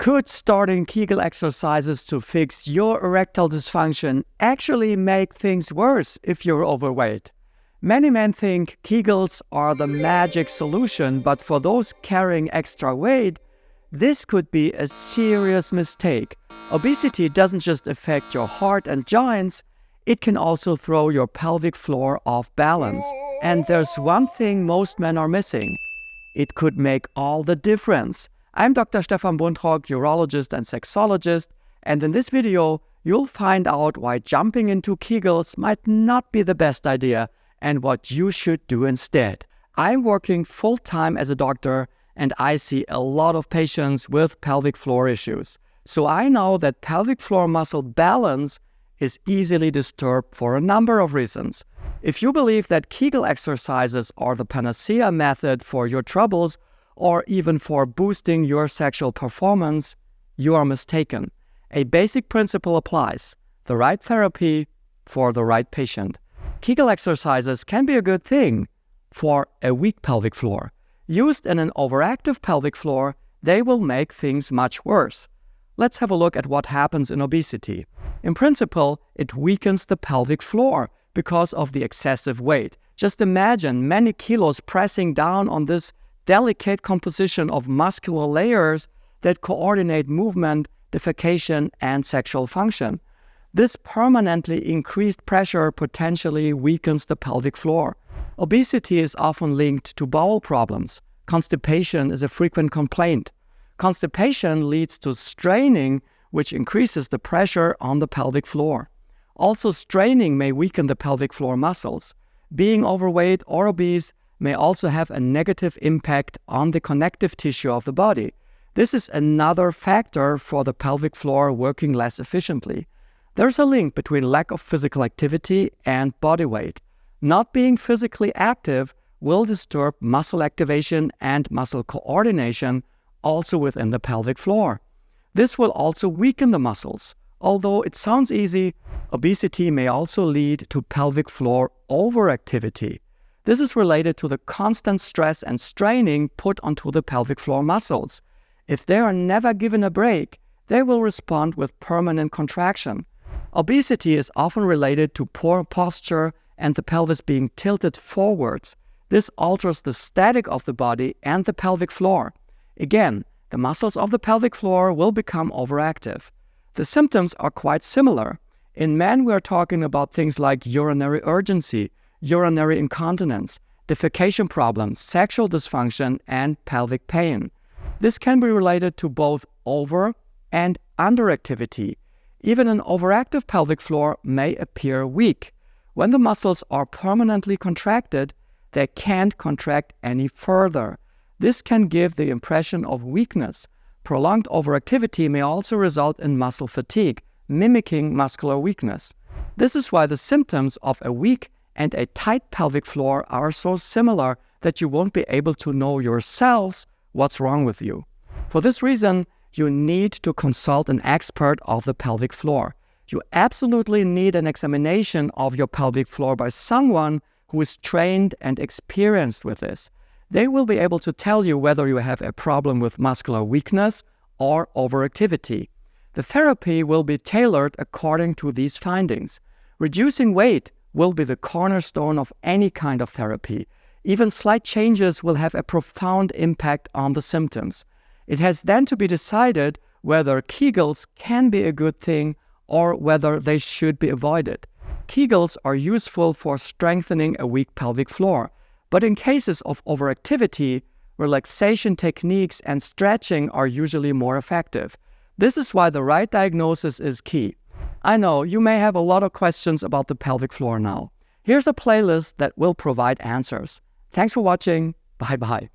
Could starting Kegel exercises to fix your erectile dysfunction actually make things worse if you're overweight? Many men think Kegels are the magic solution, but for those carrying extra weight, this could be a serious mistake. Obesity doesn't just affect your heart and joints, it can also throw your pelvic floor off balance. And there's one thing most men are missing. It could make all the difference. I'm Dr. Stefan Buntrock, urologist and sexologist, and in this video, you'll find out why jumping into Kegels might not be the best idea and what you should do instead. I'm working full-time as a doctor, and I see a lot of patients with pelvic floor issues. So I know that pelvic floor muscle balance is easily disturbed for a number of reasons. If you believe that Kegel exercises are the panacea method for your troubles, or even for boosting your sexual performance, you are mistaken. A basic principle applies: the right therapy for the right patient. Kegel exercises can be a good thing for a weak pelvic floor. Used in an overactive pelvic floor, they will make things much worse. Let's have a look at what happens in obesity. In principle, it weakens the pelvic floor because of the excessive weight. Just imagine many kilos pressing down on this delicate composition of muscular layers that coordinate movement, defecation, and sexual function. This permanently increased pressure potentially weakens the pelvic floor. Obesity is often linked to bowel problems. Constipation is a frequent complaint. Constipation leads to straining, which increases the pressure on the pelvic floor. Also, straining may weaken the pelvic floor muscles. Being overweight or obese may also have a negative impact on the connective tissue of the body. This is another factor for the pelvic floor working less efficiently. There's a link between lack of physical activity and body weight. Not being physically active will disturb muscle activation and muscle coordination also within the pelvic floor. This will also weaken the muscles. Although it sounds easy, obesity may also lead to pelvic floor overactivity. This is related to the constant stress and straining put onto the pelvic floor muscles. If they are never given a break, they will respond with permanent contraction. Obesity is often related to poor posture and the pelvis being tilted forwards. This alters the static of the body and the pelvic floor. Again, the muscles of the pelvic floor will become overactive. The symptoms are quite similar. In men, we are talking about things like urinary urgency, urinary incontinence, defecation problems, sexual dysfunction, and pelvic pain. This can be related to both over- and underactivity. Even an overactive pelvic floor may appear weak. When the muscles are permanently contracted, they can't contract any further. This can give the impression of weakness. Prolonged overactivity may also result in muscle fatigue, mimicking muscular weakness. This is why the symptoms of a weak and a tight pelvic floor are so similar that you won't be able to know yourselves what's wrong with you. For this reason, you need to consult an expert of the pelvic floor. You absolutely need an examination of your pelvic floor by someone who is trained and experienced with this. They will be able to tell you whether you have a problem with muscular weakness or overactivity. The therapy will be tailored according to these findings. Reducing weight will be the cornerstone of any kind of therapy. Even slight changes will have a profound impact on the symptoms. It has then to be decided whether Kegels can be a good thing or whether they should be avoided. Kegels are useful for strengthening a weak pelvic floor, but in cases of overactivity, relaxation techniques and stretching are usually more effective. This is why the right diagnosis is key. I know you may have a lot of questions about the pelvic floor now. Here's a playlist that will provide answers. Thanks for watching. Bye-bye.